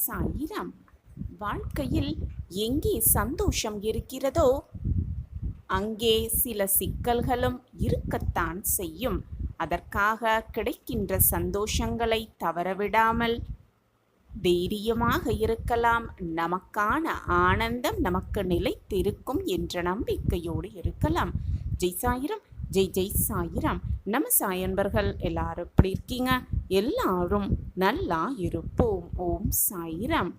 சாயிராம். வாழ்க்கையில் எங்கே சந்தோஷம் இருக்கிறதோ அங்கே சில சிக்கல்களும் இருக்கத்தான் செய்யும். அதற்காக கிடைக்கின்ற சந்தோஷங்களை தவறவிடாமல் தைரியமாக இருக்கலாம். நமக்கான ஆனந்தம் நமக்கு நிலைத்திருக்கும் என்ற நம்பிக்கையோடு இருக்கலாம். ஜெய் சாயிரம், ஜெய் ஜெய் சாயிராம். நம்ம சாயன்பர்கள் எல்லாரும் எப்படி இருக்கீங்க? எல்லாரும் நல்லா இருப்போம். ஓம் சாயிராம்.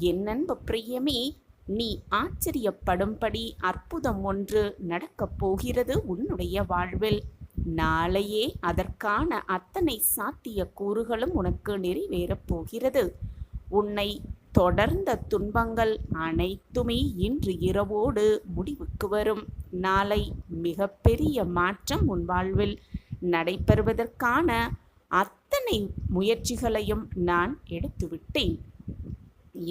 என் அன்பு பிரியமே, நீ ஆச்சரியப்படும்படி அற்புதம் ஒன்று நடக்கப் போகிறது உன்னுடைய வாழ்வில். நாளையே அதற்கான அத்தனை சாத்திய கூறுகளும் உனக்கு நிறைவேறப் போகிறது. உன்னை தொடர்ந்த துன்பங்கள் அனைத்துமே இன்று இரவோடு முடிவுக்கு வரும். நாளை மிகப்பெரிய மாற்றம் உன் வாழ்வில் நடைபெறுவதற்கான அத்தனை முயற்சிகளையும் நான் எடுத்துவிட்டேன்.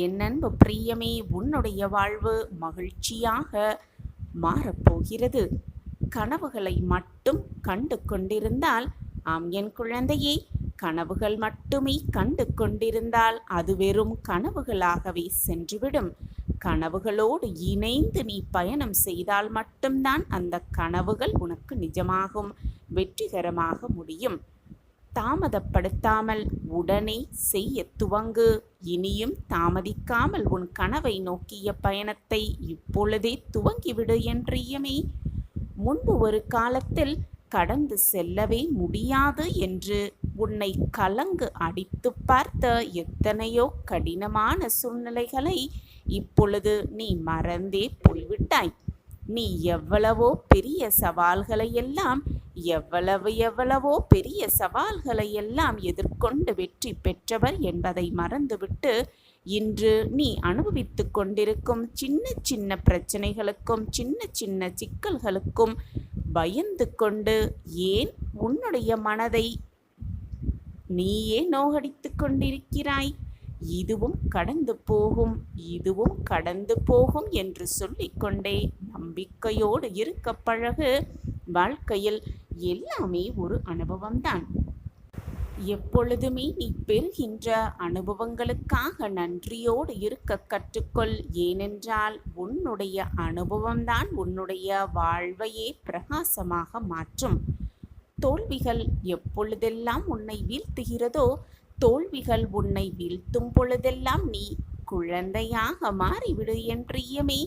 என் அன்பு பிரியமே, உன்னுடைய வாழ்வு மகிழ்ச்சியாக மாறப்போகிறது. கனவுகளை மட்டும் கண்டு கொண்டிருந்தால், ஆம் என் குழந்தையே, கனவுகள் மட்டுமே கண்டு கொண்டிருந்தால் அது வெறும் கனவுகளாகவே சென்றுவிடும். கனவுகளோடு இணைந்து நீ பயணம் செய்தால் மட்டும்தான் அந்த கனவுகள் உனக்கு நிஜமாகும், வெற்றிகரமாக முடியும். தாமதப்படுத்தாமல் உடனே செய்ய துவங்கு. இனியும் தாமதிக்காமல் உன் கனவை நோக்கிய பயணத்தை இப்பொழுதே துவங்கிவிடு என்றியமே. முன்பு ஒரு காலத்தில் கடந்து செல்லவே முடியாது என்று உன்னை கலங்கு அடித்து பார்த்த எத்தனையோ கடினமான சூழ்நிலைகளை இப்பொழுது நீ மறந்தே போய்விட்டாய். நீ எவ்வளவோ பெரிய சவால்களை எல்லாம் எதிர்கொண்டு வெற்றி பெற்றவர் என்பதை மறந்துவிட்டு இன்று நீ அனுபவித்து கொண்டிருக்கும் சின்ன சின்ன பிரச்சனைகளுக்கும் சின்ன சின்ன சிக்கல்களுக்கும் பயந்து கொண்டு ஏன் உன்னுடைய மனதை நீயே நோகடித்து கொண்டிருக்கிறாய்? இதுவும் கடந்து போகும் என்று சொல்லிக்கொண்டே நம்பிக்கையோடு இருக்க பழகு. வாழ்க்கையில் எல்லாமே ஒரு அனுபவம்தான். எப்பொழுதுமே நீ பெறுகின்ற அனுபவங்களுக்காக நன்றியோடு இருக்க கற்றுக்கொள். ஏனென்றால் உன்னுடைய அனுபவம்தான் உன்னுடைய வாழ்வையே பிரகாசமாக மாற்றும். தோல்விகள் எப்பொழுதெல்லாம் உன்னை வீழ்த்துகிறதோ, தோல்விகள் உன்னை வீழ்த்தும் பொழுதெல்லாம் நீ குழந்தையாக மாறிவிடு என்றியமே.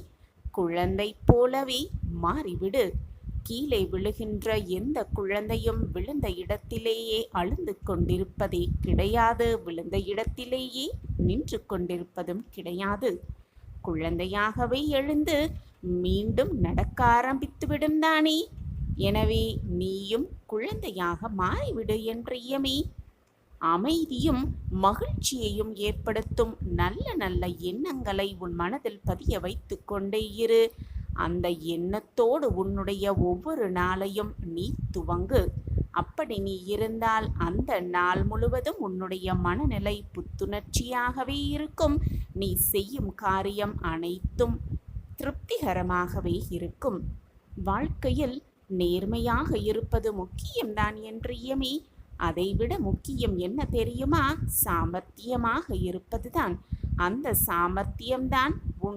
குழந்தை போலவே மாறிவிடு. கீழே விழுகின்ற எந்த குழந்தையும் விழுந்த இடத்திலேயே அழுந்து கொண்டிருப்பதே கிடையாது, விழுந்த இடத்திலேயே நின்று கொண்டிருப்பதும் கிடையாது. குழந்தையாகவே எழுந்து மீண்டும் நடக்க ஆரம்பித்துவிடும் தானே. எனவே நீயும் குழந்தையாக மாறிவிடு என்றியமே. அமைதியும் மகிழ்ச்சியையும் ஏற்படுத்தும் நல்ல நல்ல எண்ணங்களை உன் மனதில் பதிய வைத்து கொண்டே இரு. அந்த எண்ணத்தோடு உன்னுடைய ஒவ்வொரு நாளையும் நீ துவங்கு. அப்படி நீ இருந்தால் அந்த நாள் முழுவதும் உன்னுடைய மனநிலை புத்துணர்ச்சியாகவே இருக்கும். நீ செய்யும் காரியம் அனைத்தும் திருப்திகரமாகவே இருக்கும். வாழ்க்கையில் நேர்மையாக இருப்பது முக்கியம்தான் என்றியமே. அதைவிட முக்கியம் என்ன தெரியுமா? சாமர்த்தியமாக இருப்பதுதான். அந்த சாமர்த்தியம்தான்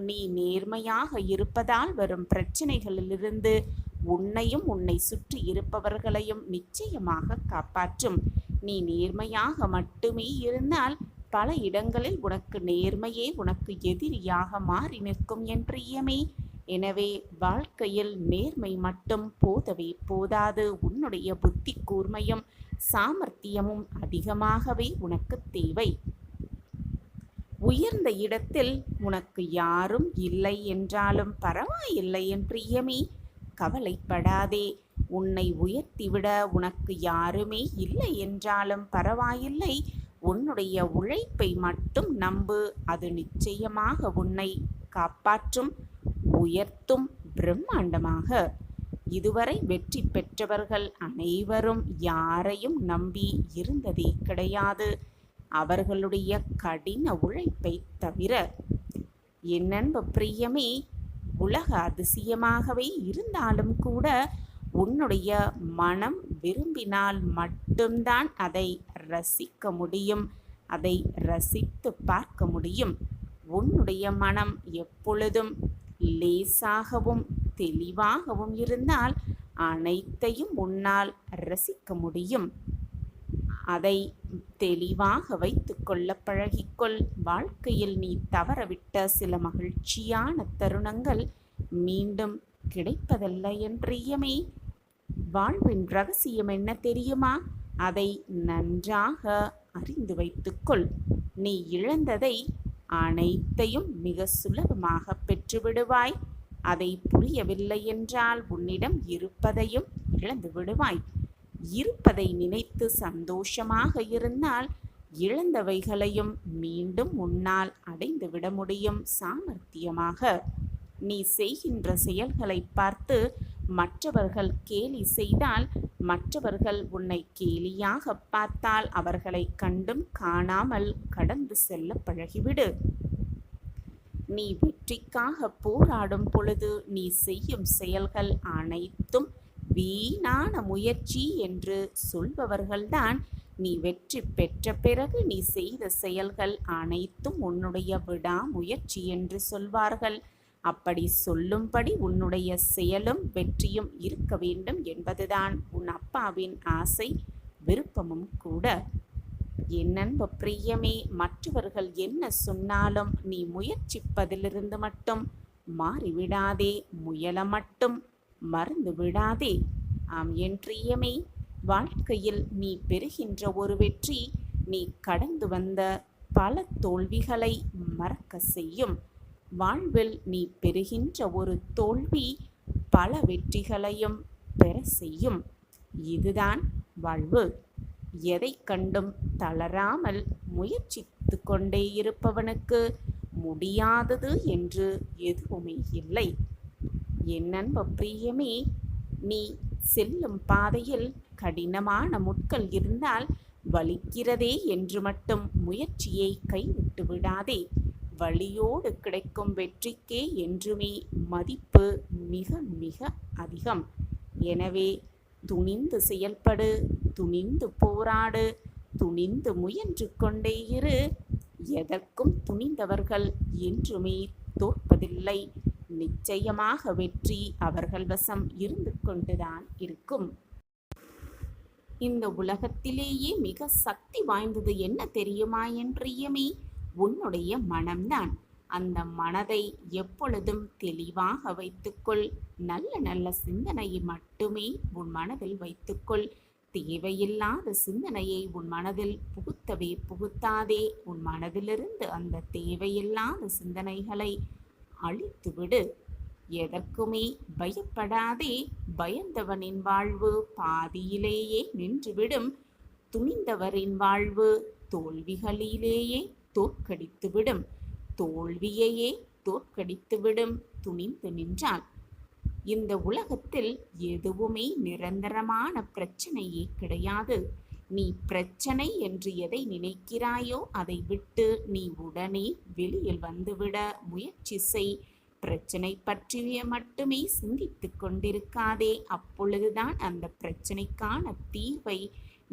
நீ நேர்மையாக இருப்பதால் வரும் பிரச்சனைகளிலிருந்து உன்னையும் உன்னை சுற்றி இருப்பவர்களையும் நிச்சயமாக காப்பாற்றும். நீ நேர்மையாக மட்டுமே இருந்தால் பல இடங்களில் உனக்கு நேர்மையே உனக்கு எதிரியாக மாறி நிற்கும் என்றியமே. எனவே வாழ்க்கையில் நேர்மை மட்டும் போதவே போதாது. உன்னுடைய புத்தி கூர்மையும் சாமர்த்தியமும் அதிகமாகவே உனக்கு தேவை. உயர்ந்த இடத்தில் உனக்கு யாரும் இல்லை என்றாலும் பரவாயில்லை என் பிரியமே, கவலைப்படாதே. உன்னை உயர்த்திவிட உனக்கு யாருமே இல்லை என்றாலும் பரவாயில்லை. உன்னுடைய உழைப்பை மட்டும் நம்பு. அது நிச்சயமாக உன்னை காப்பாற்றும், உயர்த்தும் பிரம்மாண்டமாக. இதுவரை வெற்றி பெற்றவர்கள் அனைவரும் யாரையும் நம்பி இருந்ததே கிடையாது, அவர்களுடைய கடின உழைப்பை தவிர. என் அன்பு பிரியமே, உலக அதிசயமாகவே இருந்தாலும் கூட உன்னுடைய மனம் விரும்பினால் மட்டும்தான் அதை ரசிக்க முடியும். அதை ரசித்து பார்க்க முடியும். உன்னுடைய மனம் எப்பொழுதும் லேசாகவும் தெளிவாகவும் இருந்தால் அனைத்தையும் உன்னால் ரசிக்க முடியும். அதை தெளிவாக வைத்துக்கொள்ள பழகிக்கொள். வாழ்க்கையில் நீ தவறவிட்ட சில மகிழ்ச்சியான தருணங்கள் மீண்டும் கிடைப்பதல்ல என் பிரியமே. வாழ்வின் ரகசியம் என்ன தெரியுமா? அதை நன்றாக அறிந்து வைத்துக்கொள். நீ இழந்ததை அனைத்தையும் மிக சுலபமாக பெற்றுவிடுவாய். அதை புரியவில்லை என்றால் உன்னிடம் இருப்பதையும் இழந்து விடுவாய். இருப்பதை நினைத்து சந்தோஷமாக இருந்தால் இழந்தவைகளையும் மீண்டும் உன்னால் அடைந்துவிட முடியும் சாமர்த்தியமாக. நீ செய்கின்ற செயல்களை பார்த்து மற்றவர்கள் கேலி செய்தால், மற்றவர்கள் உன்னை கேலியாக பார்த்தால் அவர்களை கண்டும் காணாமல் கடந்து செல்ல பழகிவிடு. நீ வெற்றிக்காக போராடும் பொழுது நீ செய்யும் செயல்கள் அனைத்தும் வீணான முயற்சி என்று சொல்பவர்கள்தான் நீ வெற்றி பெற்ற பிறகு நீ செய்த செயல்கள் அனைத்தும் உன்னுடைய விடாமுயற்சி என்று சொல்வார்கள். அப்படி சொல்லும்படி உன்னுடைய செயலும் வெற்றியும் இருக்க வேண்டும் என்பதுதான் உன் அப்பாவின் ஆசை, விருப்பமும் கூட. என் அன்பு பிரியமே, மற்றவர்கள் என்ன சொன்னாலும் நீ முயற்சிப்பதிலிருந்து மட்டும் மாறிவிடாதே, முயல மட்டும் மறந்து விடாதே. ஆம் என் பிரியமே, வாழ்க்கையில் நீ பெறுகின்ற ஒரு வெற்றி நீ கடந்து வந்த பல தோல்விகளை மறக்க செய்யும். வாழ்வில் நீ பெறுகின்ற ஒரு தோல்வி பல வெற்றிகளையும் பெற செய்யும். இதுதான் வாழ்வு. எதை கண்டும் தளராமல் முயற்சித்து கொண்டே இருப்பவனுக்கு முடியாதது என்று எதுவுமே இல்லை. என் அன்பு பிரியமே, நீ செல்லும் பாதையில் கடினமான முட்கள் இருந்தால் வலிக்கிறதே என்று மட்டும் முயற்சியை கைவிட்டு விடாதே. வலியோடு கிடைக்கும் வெற்றிக்கே என்றுமே மதிப்பு மிக மிக அதிகம். எனவே துணிந்து செயல்படு, துணிந்து போராடு, துணிந்து முயன்று கொண்டே இரு. எதற்கும் துணிந்தவர்கள் என்றுமே தோற்பதில்லை. நிச்சயமாக வெற்றி அவர்கள் வசம் இருந்து கொண்டுதான் இருக்கும். இந்த உலகத்திலேயே மிக சக்தி வாய்ந்தது என்ன தெரியுமா என் பிரியமே? உன்னுடைய மனம்தான். அந்த மனதை எப்பொழுதும் தெளிவாக வைத்துக்கொள். நல்ல நல்ல சிந்தனையை மட்டுமே உன் மனதில் வைத்துக்கொள். தேவையில்லாத சிந்தனையை உன் மனதில் புகுத்தாதே. உன் மனதிலிருந்து அந்த தேவையில்லாத சிந்தனைகளை அழித்துவிடு. எதற்குமே பயப்படாதே. பயந்தவனின் வாழ்வு பாதியிலேயே நின்றுவிடும். துணிந்தவரின் வாழ்வு தோல்விகளிலேயே தோற்கடித்துவிடும். தோல்வியையே தோற்கடித்துவிடும் துணிந்து நின்றால். இந்த உலகத்தில் எதுவுமே நிரந்தரமான பிரச்சனையே கிடையாது. நீ பிரச்சனை என்று எதை நினைக்கிறாயோ அதை விட்டு நீ உடனே வெளியில் வந்துவிட முயற்சி செய். பிரச்சனை பற்றிய மட்டுமே சிந்தித்து கொண்டிருக்காதே. அப்பொழுதுதான் அந்த பிரச்சனைக்கான தீர்வை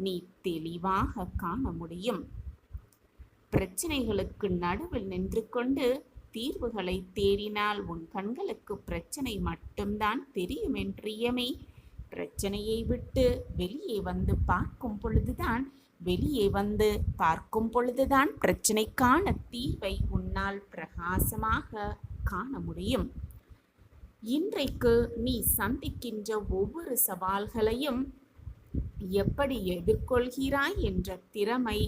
நீ தெளிவாக காண முடியும். பிரச்சனைகளுக்கு நடுவில் நின்று கொண்டு தீர்வுகளை தேடினால் உன் கண்களுக்கு பிரச்சனை மட்டும்தான் தெரியும் என் பிரியமே. பிரச்சனையை விட்டு வெளியே வந்து பார்க்கும் பொழுதுதான் பிரச்சனைக்கான தீர்வை உன்னால் பிரகாசமாக காண முடியும். இன்றைக்கு நீ சந்திக்கின்ற ஒவ்வொரு சவால்களையும் எப்படி எதிர்கொள்கிறாய் என்ற திறமை,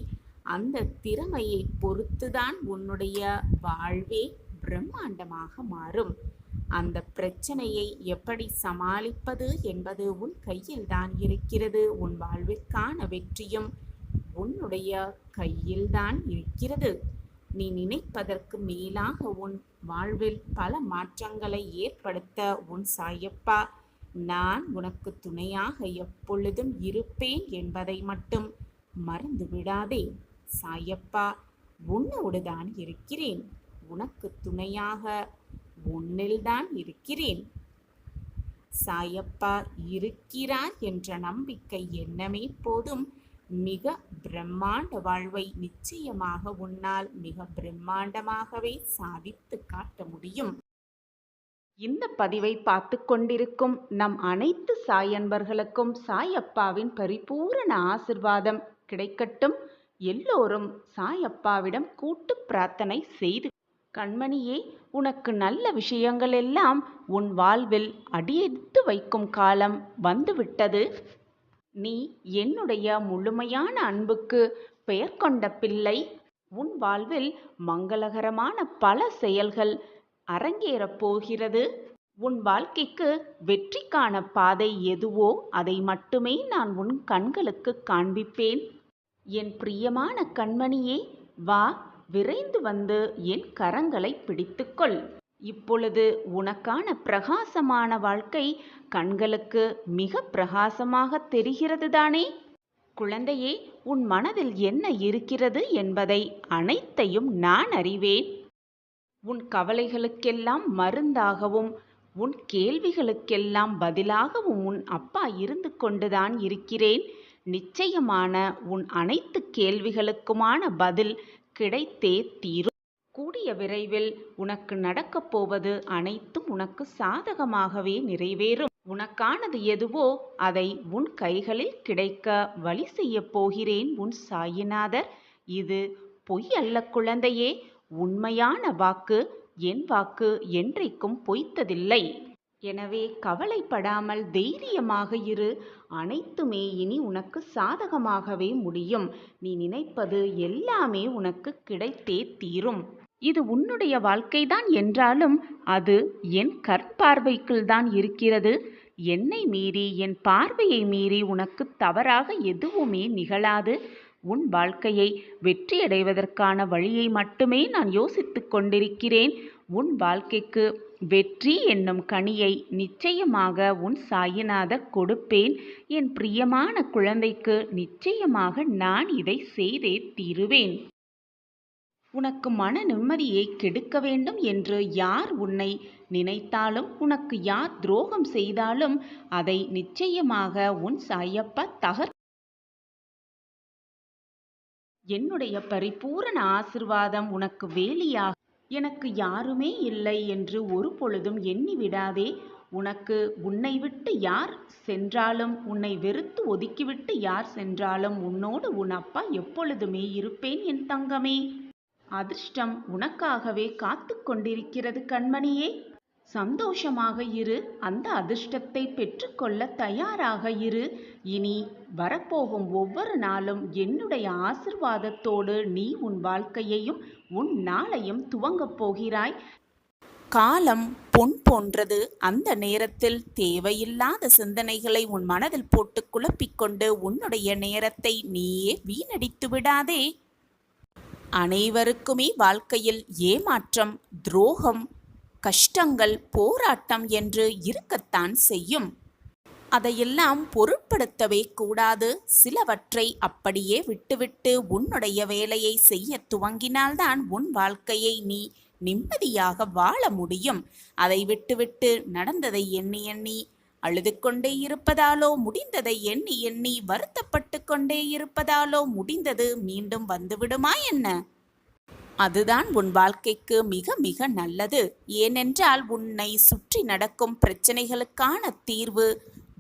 அந்த திறமையை பொறுத்துதான் உன்னுடைய வாழ்வே பிரம்மாண்டமாக மாறும். அந்த பிரச்சனையை எப்படி சமாளிப்பது என்பது உன் கையில் தான் இருக்கிறது. உன் வாழ்விற்கான வெற்றியும் உன்னுடைய கையில்தான் இருக்கிறது. நீ நினைப்பதற்கு மேலாக உன் வாழ்வில் பல மாற்றங்களை ஏற்படுத்த உன் சாயப்பா நான் உனக்கு துணையாக எப்பொழுதும் இருப்பேன் என்பதை மட்டும் மறந்து விடாதே. சாயப்பா உன்னோடுதான் இருக்கிறேன். உனக்கு துணையாக உன்னில்தான் இருக்கிறேன். சாயப்பா இருக்கிறார் என்ற நம்பிக்கை எண்ணமே போதும். மிக பிரம்மாண்ட வாழ்வை நிச்சயமாக உன்னால் மிக பிரம்மாண்டமாகவே சாதித்து காட்ட முடியும். இந்த பதிவை பார்த்து கொண்டிருக்கும் நம் அனைத்து சாய் அன்பர்களுக்கும் சாயப்பாவின் பரிபூரண ஆசிர்வாதம் கிடைக்கட்டும். எல்லோரும் சாயப்பாவிடம் கூட்டு பிரார்த்தனை செய்து, கண்மணியே, உனக்கு நல்ல விஷயங்கள் எல்லாம் உன் வாழ்வில் அடியெடுத்து வைக்கும் காலம் வந்துவிட்டது. நீ என்னுடைய முழுமையான அன்புக்கு பெயர் கொண்ட பிள்ளை. உன் வாழ்வில் மங்களகரமான பல செயல்கள் அரங்கேறப் போகிறது. உன் வாழ்க்கைக்கு வெற்றிக்கான பாதை எதுவோ அதை மட்டுமே நான் உன் கண்களுக்கு காண்பிப்பேன். என் பிரியமான கண்மணியே, வா, விரைந்து வந்து என் கரங்களை பிடித்துக்கொள். இப்பொழுது உனக்கான பிரகாசமான வாழ்க்கை கண்களுக்கு மிக பிரகாசமாக தெரிகிறது தானே? குழந்தையே, உன் மனதில் என்ன இருக்கிறது என்பதை அனைத்தையும் நான் அறிவேன். உன் கவலைகளுக்கெல்லாம் மருந்தாகவும் உன் கேள்விகளுக்கெல்லாம் பதிலாகவும் உன் அப்பா இருந்து கொண்டுதான் இருக்கிறேன். நிச்சயமான உன் அனைத்து கேள்விகளுக்குமான பதில் கிடைத்தே தீரும். கூடிய விரைவில் உனக்கு நடக்கப் போவது அனைத்தும் உனக்கு சாதகமாகவே நிறைவேறும். உனக்கானது எதுவோ அதை உன் கைகளில் கிடைக்க வழி செய்யப் போகிறேன் உன் சாயிநாதர். இது பொய் அல்ல குழந்தையே, உண்மையான வாக்கு. என் வாக்கு என்றைக்கும் பொய்த்ததில்லை. எனவே கவலைப்படாமல் தைரியமாக இரு. அனைத்துமே இனி உனக்கு சாதகமாகவே முடியும். நீ நினைப்பது எல்லாமே உனக்கு கிடைத்தே தீரும். இது உன்னுடைய வாழ்க்கைதான் என்றாலும் அது என் கற்பார்வைக்குள் தான் இருக்கிறது. என்னை மீறி, என் பார்வையை மீறி உனக்கு தவறாக எதுவுமே நிகழாது. உன் வாழ்க்கையை வெற்றியடைவதற்கான வழியை மட்டுமே நான் யோசித்து கொண்டிருக்கிறேன். உன் வாழ்க்கைக்கு வெற்றி என்னும் கனியை நிச்சயமாக உன் சாயிநாதர் கொடுப்பேன். என் பிரியமான குழந்தைக்கு நிச்சயமாக நான் இதை செய்தே தீருவேன். உனக்கு மன நிம்மதியை கெடுக்க வேண்டும் என்று யார் உன்னை நினைத்தாலும், உனக்கு யார் துரோகம் செய்தாலும் அதை நிச்சயமாக உன் சாயப்பா என்னுடைய பரிபூரண ஆசிர்வாதம் உனக்கு வேலியாக. எனக்கு யாருமே இல்லை என்று ஒரு பொழுதும் எண்ணி விடாதே. உனக்கு உன்னை விட்டு யார் சென்றாலும், உன்னை வெறுத்து ஒதுக்கிவிட்டு யார் சென்றாலும் உன்னோடு உன் அப்பா எப்பொழுதுமே இருப்பேன் என் தங்கமே. அதிர்ஷ்டம் உனக்காகவே காத்து கொண்டிருக்கிறது கண்மணியே. சந்தோஷமாக இரு. அந்த அதிர்ஷ்டத்தை பெற்றுக்கொள்ள தயாராக இரு. இனி வரப்போகும் ஒவ்வொரு நாளும் என்னுடைய ஆசிர்வாதத்தோடு நீ உன் வாழ்க்கையையும் உன் நாளையும் துவங்கப் போகிறாய். காலம் பொன் போன்றது. அந்த நேரத்தில் தேவையில்லாத சிந்தனைகளை உன் மனதில் போட்டு குழப்பிக்கொண்டு உன்னுடைய நேரத்தை நீயே வீணடித்து விடாதே. அனைவருக்குமே வாழ்க்கையில் ஏமாற்றம், துரோகம், கஷ்டங்கள், போராட்டம் என்று இருக்கத்தான் செய்யும். அதையெல்லாம் பொருட்படுத்தவே கூடாது. சிலவற்றை அப்படியே விட்டுவிட்டு உன்னுடைய வேலையை செய்ய துவங்கினால்தான் உன் வாழ்க்கையை நீ நிம்மதியாக வாழ முடியும். அதை விட்டுவிட்டு நடந்ததை எண்ணி எண்ணி அழுது கொண்டே இருப்பதாலோ, முடிந்ததை எண்ணி எண்ணி வருத்தப்பட்டு கொண்டே இருப்பதாலோ முடிந்தது மீண்டும் வந்துவிடுமா என்ன? அதுதான் உன் வாழ்க்கைக்கு மிக மிக நல்லது. ஏனென்றால் உன்னை சுற்றி நடக்கும் பிரச்சனைகளுக்கான தீர்வு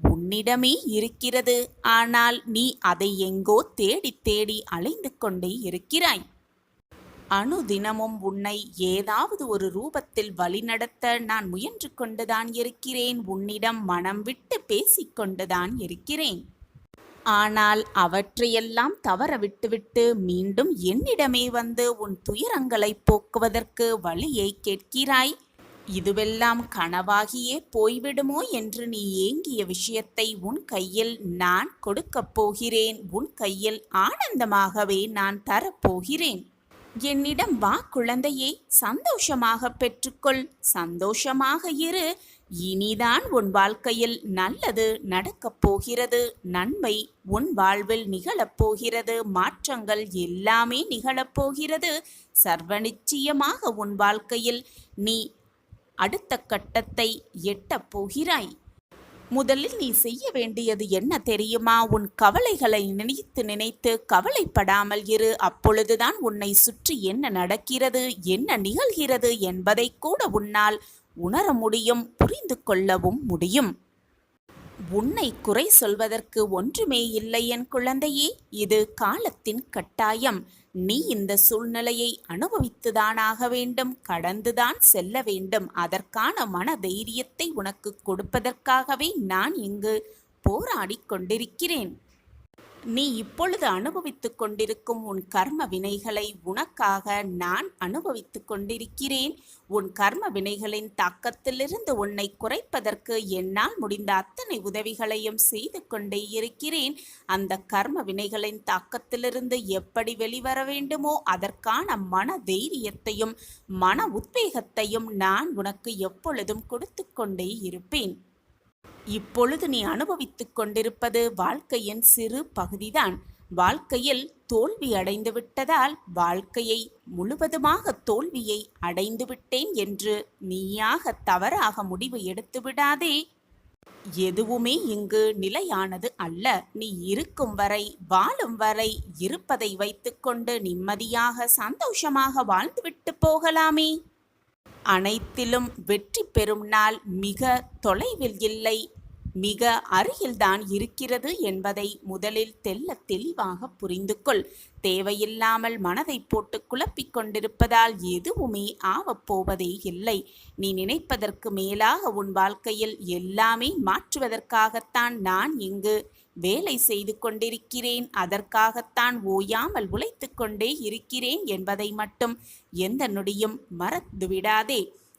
உன்னிடமே இருக்கிறது. ஆனால் நீ அதை எங்கோ தேடி தேடி அலைந்து கொண்டே இருக்கிறாய். அனுதினமும் உன்னை ஏதாவது ஒரு ரூபத்தில் வழிநடத்த நான் முயன்று கொண்டுதான் இருக்கிறேன். உன்னிடம் மனம் விட்டு பேசிக்கொண்டுதான் இருக்கிறேன். ஆனால் அவற்றையெல்லாம் தவற விட்டுவிட்டு மீண்டும் என்னிடமே வந்து உன் துயரங்களை போக்குவதற்கு வழியை கேட்கிறாய். இதுவெல்லாம் கனவாகியே போய்விடுமோ என்று நீ ஏங்கிய விஷயத்தை உன் கையில் நான் கொடுக்கப் போகிறேன். உன் கையில் ஆனந்தமாகவே நான் தரப்போகிறேன். என்னிடம் வா குழந்தையே, சந்தோஷமாக பெற்றுக்கொள், சந்தோஷமாக இரு. இனிதான் உன் வாழ்க்கையில் நல்லது நடக்கப் போகிறது. நன்மை உன் வாழ்வில் நிகழப்போகிறது. மாற்றங்கள் எல்லாமே நிகழப்போகிறது. சர்வ நிச்சயமாக உன் வாழ்க்கையில் நீ அடுத்த கட்டத்தை எட்டப் போகிறாய். முதலில் நீ செய்ய வேண்டியது என்ன தெரியுமா? உன் கவலைகளை நினைத்து நினைத்து கவலைப்படாமல் இரு. அப்பொழுதுதான் உன்னை சுற்றி என்ன நடக்கிறது, என்ன நிகழ்கிறது என்பதை கூட உன்னால் உணர முடியும், புரிந்து கொள்ளவும் முடியும். உன்னை குறை சொல்வதற்கு ஒன்றுமே இல்லை என் குழந்தையே. இது காலத்தின் கட்டாயம். நீ இந்த சூழ்நிலையை அனுபவித்துதானாக வேண்டும், கடந்துதான் செல்ல வேண்டும். அதற்கான மன தைரியத்தை உனக்கு கொடுப்பதற்காகவே நான் இங்கு போராடிக் கொண்டிருக்கிறேன். நீ இப்பொழுது அனுபவித்துக் கொண்டிருக்கும் உன் கர்ம வினைகளை உனக்காக நான் அனுபவித்துக் கொண்டிருக்கிறேன். உன் கர்ம வினைகளின் தாக்கத்திலிருந்து உன்னை குறைப்பதற்கு என்னால் முடிந்த அத்தனை உதவிகளையும் செய்து கொண்டே இருக்கிறேன். அந்த கர்ம வினைகளின் தாக்கத்திலிருந்து எப்படி வெளிவர வேண்டுமோ அதற்கான மன தைரியத்தையும் மன உத்வேகத்தையும் நான் உனக்கு எப்பொழுதும் கொடுத்து கொண்டே இருப்பேன். இப்பொழுது நீ அனுபவித்துக் கொண்டிருப்பது வாழ்க்கையின் சிறு பகுதிதான். வாழ்க்கையில் தோல்வி அடைந்து விட்டதால் வாழ்க்கையை முழுவதுமாக தோல்வியை அடைந்து விட்டேன் என்று நீயாக தவறாக முடிவு எடுத்து விடாதே. எதுவுமே இங்கு நிலையானது அல்ல. நீ இருக்கும் வரை, வாழும் வரை இருப்பதை வைத்துக்கொண்டு நிம்மதியாக சந்தோஷமாக வாழ்ந்துவிட்டு போகலாமே. அனைத்திலும் வெற்றி பெறும் நாள் மிக தொலைவில் இல்லை, மிக அருகில்தான் இருக்கிறது என்பதை முதலில் தெல்ல தெளிவாக புரிந்து கொள். தேவையில்லாமல் மனதை போட்டு குழப்பிக் கொண்டிருப்பதால் எதுவுமே ஆவப்போவதே இல்லை. நீ நினைப்பதற்கு மேலாக உன் வாழ்க்கையில் எல்லாமே மாற்றுவதற்காகத்தான் நான் இங்கு வேலை செய்து கொண்டிருக்கிறேன். அதற்காகத்தான் ஓயாமல் உழைத்து கொண்டே இருக்கிறேன் என்பதை மட்டும் எந்த நொடியும் மறந்துவிடாதே.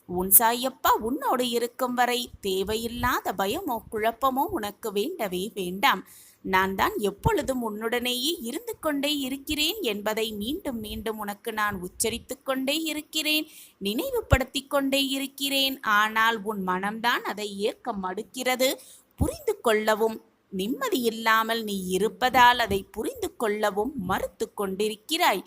உன் சாயப்பா உன்னோடு இருக்கும் வரை தேவையில்லாத பயமோ குழப்பமோ உனக்கு வேண்டவே வேண்டாம். நான் தான் எப்பொழுதும் உன்னுடனேயே இருந்து கொண்டே இருக்கிறேன் என்பதை மீண்டும் மீண்டும் உனக்கு நான் உச்சரித்து கொண்டே இருக்கிறேன், நினைவுபடுத்தி கொண்டே இருக்கிறேன். ஆனால் உன் மனம்தான் அதை ஏற்க மறுக்கிறது. புரிந்து கொள்ளவும் நிம்மதியில்லாமல் நீ இருப்பதால் அதை புரிந்து கொள்ளவும் மறுத்து கொண்டிருக்கிறாய்.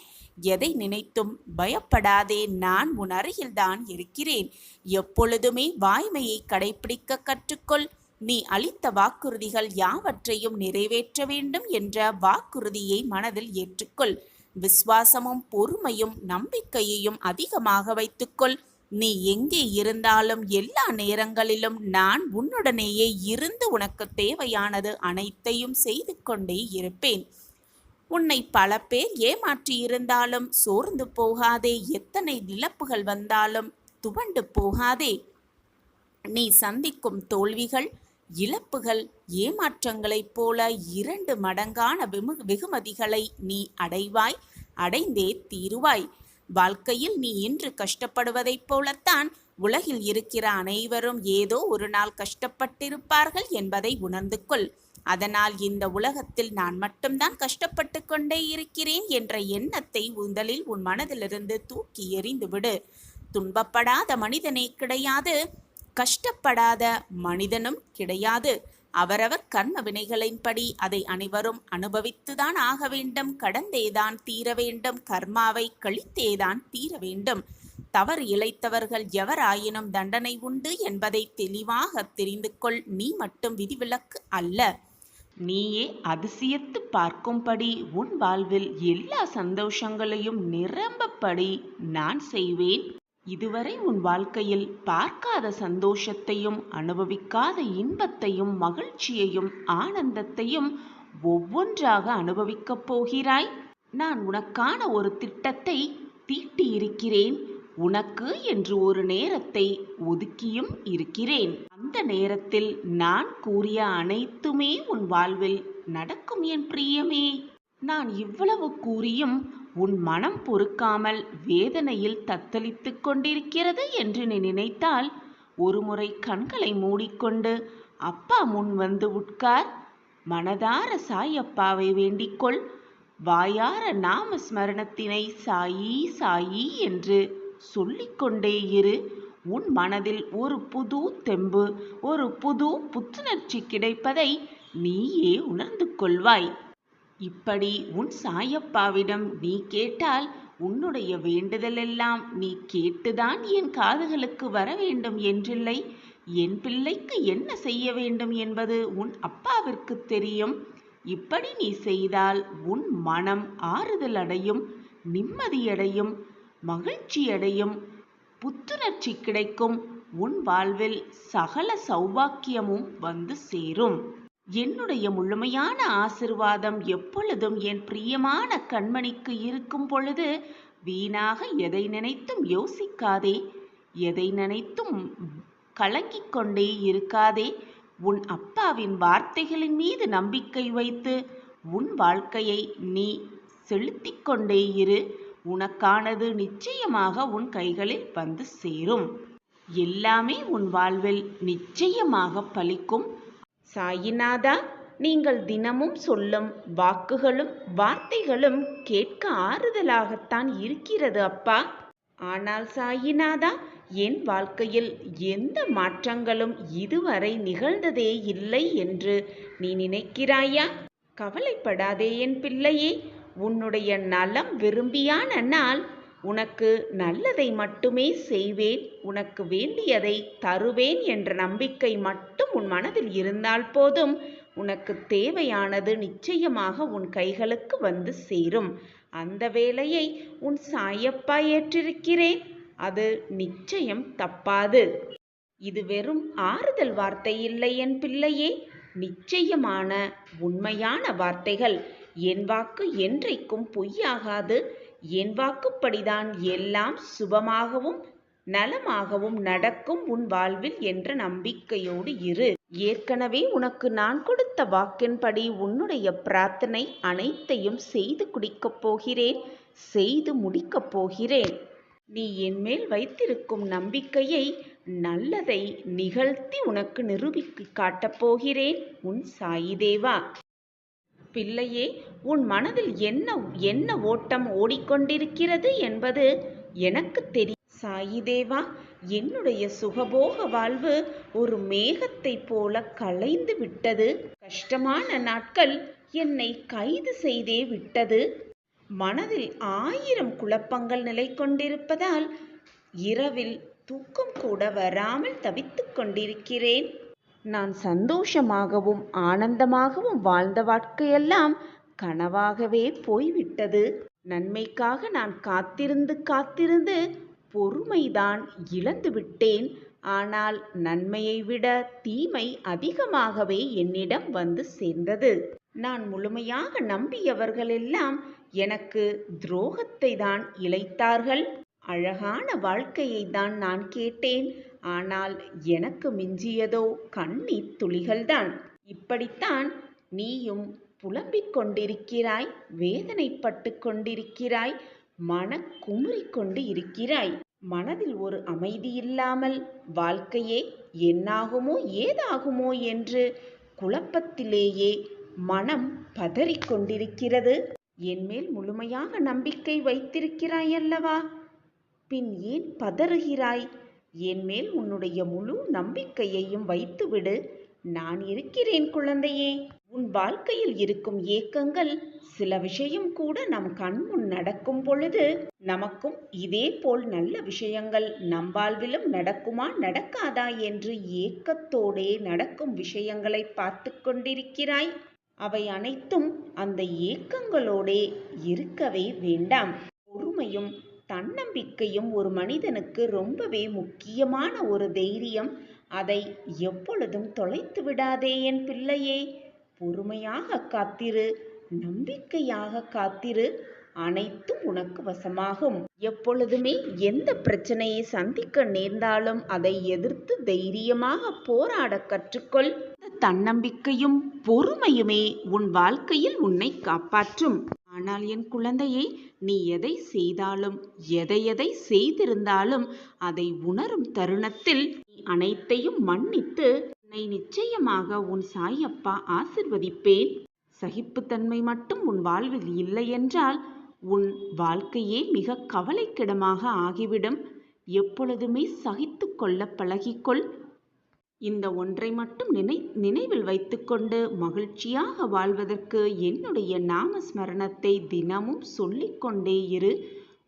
எதை நினைத்தும் பயப்படாதே, நான் உன் அருகில்தான் இருக்கிறேன். எப்பொழுதுமே வாய்மையை கடைபிடிக்க கற்றுக்கொள். நீ அளித்த வாக்குறுதிகள் யாவற்றையும் நிறைவேற்ற வேண்டும் என்ற வாக்குறுதியை மனதில் ஏற்றுக்கொள். விசுவாசமும் பொறுமையும் நம்பிக்கையையும் அதிகமாக வைத்துக்கொள். நீ எங்கே இருந்தாலும் எல்லா நேரங்களிலும் நான் உன்னுடனேயே இருந்து உனக்கு தேவையானது அனைத்தையும் செய்து கொண்டே இருப்பேன். உன்னை பல பேர் ஏமாற்றியிருந்தாலும் சோர்ந்து போகாதே. எத்தனை இழப்புகள் வந்தாலும் துவண்டு போகாதே. நீ சந்திக்கும் தோல்விகள், இழப்புகள், ஏமாற்றங்களைப் போல 2 மடங்கான வெகுமதிகளை நீ அடைவாய், அடைந்தே தீருவாய். வாழ்க்கையில் நீ இன்று கஷ்டப்படுவதைப் போலத்தான் உலகில் இருக்கிற அனைவரும் ஏதோ ஒரு நாள் கஷ்டப்பட்டிருப்பார்கள் என்பதை உணர்ந்து கொள். அதனால் இந்த உலகத்தில் நான் மட்டும்தான் கஷ்டப்பட்டு கொண்டே இருக்கிறேன் என்ற எண்ணத்தை முதலில் உன் மனதிலிருந்து தூக்கி எறிந்துவிடு. துன்பப்படாத மனிதனே கிடையாது, கஷ்டப்படாத மனிதனும் கிடையாது. அவரவர் கர்ம வினைகளின்படி அதை அனைவரும் அனுபவித்துதான் ஆக வேண்டும். கடந்தேதான் தீர வேண்டும். கர்மாவை கழித்தேதான் தீர வேண்டும். தவறு இழைத்தவர்கள் எவராயினும் தண்டனை உண்டு என்பதை தெளிவாக தெரிந்து கொள். நீ மட்டும் விதிவிலக்கு அல்ல. நீயே அதிசயித்து பார்க்கும்படி உன் வாழ்வில் எல்லா சந்தோஷங்களையும் நிரம்பப்படி நான் செய்வேன். இதுவரை உன் வாழ்க்கையில் பார்க்காத சந்தோஷத்தையும் அனுபவிக்காத இன்பத்தையும் மகிழ்ச்சியையும் ஆனந்தத்தையும் ஒவ்வொன்றாக அனுபவிக்கப் போகிறாய். நான் உனக்கான ஒரு திட்டத்தை தீட்டியிருக்கிறேன். உனக்கு என்று ஒரு நேரத்தை ஒதுக்கியும் இருக்கிறேன். அந்த நேரத்தில் நான் கூறிய அனைத்துமே உன் வாழ்வில் நடக்கும் என் பிரியமே. நான் இவ்வளவு கூறியும் உன் மனம் பொறுக்காமல் வேதனையில் தத்தளித்து கொண்டிருக்கிறது என்று நீ நினைத்தால் ஒருமுறை கண்களை மூடிக்கொண்டு அப்பா முன் வந்து உட்கார். மனதார சாயப்பாவை வேண்டிக்கொள். வாயார நாம ஸ்மரணத்தினை சாயி சாயி என்று சொல்லிக்கொண்டே இரு. உன் மனதில் ஒரு புது தெம்பு, ஒரு புது புத்துணர்ச்சி கிடைப்பதை நீயே உணர்ந்து கொள்வாய். இப்படி உன் சாயப்பாவிடம் நீ கேட்டால் உன்னுடைய வேண்டுதலெல்லாம் நீ கேட்டுதான் என் காதுகளுக்கு வர வேண்டும் என்றில்லை. என் பிள்ளைக்கு என்ன செய்ய வேண்டும் என்பது உன் அப்பாவிற்கு தெரியும். இப்படி நீ செய்தால் உன் மனம் ஆறுதல் அடையும், நிம்மதியடையும், மகிழ்ச்சியடையும், புத்துணர்ச்சி கிடைக்கும். உன் வாழ்வில் சகல சௌபாக்கியமும் வந்து சேரும். என்னுடைய முழுமையான ஆசிர்வாதம் எப்பொழுதும் என் பிரியமான கண்மணிக்கு இருக்கும் பொழுது வீணாக எதை நினைத்தும் யோசிக்காதே, எதை நினைத்தும் கலங்கிக் கொண்டே இருக்காதே. உன் அப்பாவின் வார்த்தைகளின் மீது நம்பிக்கை வைத்து உன் வாழ்க்கையை நீ செலுத்திக் கொண்டே இரு. உனக்கானது நிச்சயமாக உன் கைகளில் வந்து சேரும். எல்லாமே உன் வாழ்வில் நிச்சயமாக பலிக்கும். சாயிநாதா, நீங்கள் தினமும் சொல்லும் வாக்குகளும் வார்த்தைகளும் கேட்க ஆறுதலாகத்தான் இருக்கிறது அப்பா. ஆனால் சாயிநாதா, என் வாழ்க்கையில் எந்த மாற்றங்களும் இதுவரை நிகழ்ந்ததே இல்லை என்று நீ நினைக்கிறாயா? கவலைப்படாதே என் பிள்ளையே. உன்னுடைய நலம் விரும்பியான நான் உனக்கு நல்லதை மட்டுமே செய்வேன், உனக்கு வேண்டியதை தருவேன் என்ற நம்பிக்கை மட்டும் உன் மனதில் இருந்தால் போதும். உனக்கு தேவையானது நிச்சயமாக உன் கைகளுக்கு வந்து சேரும். அந்த வேலையை உன் சாயப்பா ஏற்றிருக்கிறேன். அது நிச்சயம் தப்பாது. இது வெறும் ஆறுதல் வார்த்தை இல்லை என் பிள்ளையே, நிச்சயமான உண்மையான வார்த்தைகள். என் வாக்கு என்றைக்கும் பொய்யாகாது. என் வாக்குப்படிதான் எல்லாம் சுபமாகவும் நலமாகவும் நடக்கும் உன் வாழ்வில் என்ற நம்பிக்கையோடு இரு. ஏற்கனவே உனக்கு நான் கொடுத்த வாக்கின்படி உன்னுடைய பிரார்த்தனை அனைத்தையும் செய்து குடிக்கப் போகிறேன், செய்து முடிக்கப் போகிறேன். நீ என்மேல் வைத்திருக்கும் நம்பிக்கையை நல்லதை நிகழ்த்தி உனக்கு நிரூபித்து காட்டப் போகிறேன் உன் சாயிதேவா. பிள்ளையே, உன் மனதில் என்ன ஓட்டம் ஓடிக்கொண்டிருக்கிறது என்பது எனக்கு தெரியும். சாயிதேவா, என்னுடைய சுகபோக வாழ்வு ஒரு மேகத்தை போல கலைந்து விட்டது. கஷ்டமான நாட்கள் என்னை கைது செய்தே விட்டது. மனதில் 1000 குழப்பங்கள் நிலை கொண்டிருப்பதால் இரவில் தூக்கம் கூட வராமல் தவித்துக் கொண்டிருக்கிறேன். நான் சந்தோஷமாகவும் ஆனந்தமாகவும் வாழ்ந்த வாழ்க்கையெல்லாம் கனவாகவே போய்விட்டது. நன்மைக்காக நான் காத்திருந்து பொறுமைதான் இழந்து விட்டேன். ஆனால் நன்மையை விட தீமை அதிகமாகவே என்னிடம் வந்து சேர்ந்தது. நான் முழுமையாக நம்பியவர்களெல்லாம் எனக்கு துரோகத்தை தான் இழைத்தார்கள். அழகான வாழ்க்கையை தான் நான் கேட்டேன். ஆனால் எனக்கு மிஞ்சியதோ கண்ணீர் துளிகள்தான். இப்படித்தான் நீயும் புலம்பிக் கொண்டிருக்கிறாய், வேதனைப்பட்டு கொண்டிருக்கிறாய், குமுறிக் கொண்டு இருக்கிறாய். மனதில் ஒரு அமைதி இல்லாமல் வாழ்க்கையே என்னாகுமோ ஏதாகுமோ என்று குழப்பத்திலேயே மனம் பதறிக் கொண்டிருக்கிறது. என்மேல் முழுமையாக நம்பிக்கை வைத்திருக்கிறாய் அல்லவா? பின் ஏன் பதறுகிறாய்? என்மேல் உன்னுடைய முழு நம்பிக்கையையும் வைத்துவிடு. நான் இருக்கிறேன் குழந்தையே. உன் வாழ்க்கையில் இருக்கும் ஏக்கங்கள் சில விஷயம் கூட நம் கண்முன் நடக்கும் பொழுது நமக்கும் இதே போல் நல்ல விஷயங்கள் நம் வாழ்விலும் நடக்குமா நடக்காதா என்று ஏக்கத்தோடே நடக்கும் விஷயங்களை பார்த்து கொண்டிருக்கிறாய். அவை அனைத்தும் அந்த ஏக்கங்களோடே இருக்கவே வேண்டாம். பொறுமையும் தன்னம்பிக்கையும் ஒரு மனிதனுக்கு ரொம்பவே முக்கியமான ஒரு தைரியம். அதை எப்பொழுதும் தொலைத்து விடாதே என் பிள்ளையே. பொறுமையாக காத்திரு, நம்பிக்கையாக காத்திரு. அனைத்தும் உனக்கு வசமாகும். எப்பொழுதுமே எந்த பிரச்சனையை சந்திக்க நேர்ந்தாலும் அதை எதிர்த்து தைரியமாக போராட கற்றுக்கொள். தன்னம்பிக்கையும் பொறுமையுமே உன் வாழ்க்கையில் உன்னை காப்பாற்றும். ஆனால் என் குழந்தையே, நீ எதை செய்தாலும் எதை செய்திருந்தாலும் அதை உணரும் தருணத்தில் நீ அனைத்தையும் மன்னித்து உன்னை நிச்சயமாக உன் சாயப்பா ஆசிர்வதிப்பேன். சகிப்புத்தன்மை மட்டும் உன் வாழ்வில் இல்லை என்றால் உன் வாழ்க்கையே மிக கவலைக்கிடமாக ஆகிவிடும். எப்பொழுதுமே சகித்து கொள்ள பழகிக்கொள். இந்த ஒன்றை மட்டும் நினைவில் வைத்துக்கொண்டு மகிழ்ச்சியாக வாழ்வதற்கு என்னுடைய நாமஸ்மரணத்தை தினமும் சொல்லிக்கொண்டே இரு.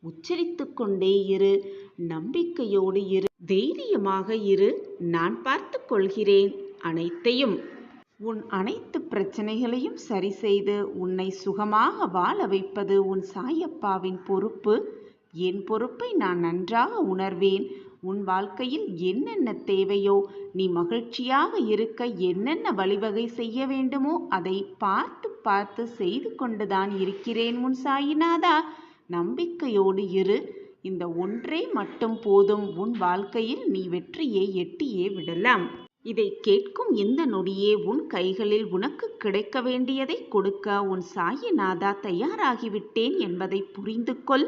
உச்சரித்து கொண்டே இரு. நம்பிக்கையோடு இரு. தைரியமாக இரு. நான் பார்த்து கொள்கிறேன் அனைத்தையும். உன் அனைத்து பிரச்சனைகளையும் சரி செய்து உன்னை சுகமாக வாழ வைப்பது உன் சாயப்பாவின் பொறுப்பு. என் பொறுப்பை நான் நன்றாக உணர்வேன். உன் வாழ்க்கையில் என்னென்ன தேவையோ, நீ மகிழ்ச்சியாக இருக்க என்னென்ன வழிவகை செய்ய வேண்டுமோ அதை பார்த்து பார்த்து செய்து கொண்டுதான் இருக்கிறேன் உன் சாயிநாதா. நம்பிக்கையோடு இரு. இந்த ஒன்றே மட்டும் போதும். உன் வாழ்க்கையில் நீ வெற்றியை எட்டியே விடலாம். இதை கேட்கும் இந்த நொடியே உன் கைகளில் உனக்கு கிடைக்க வேண்டியதை கொடுக்க உன் சாயிநாதா தயாராகிவிட்டேன் என்பதை புரிந்து கொள்.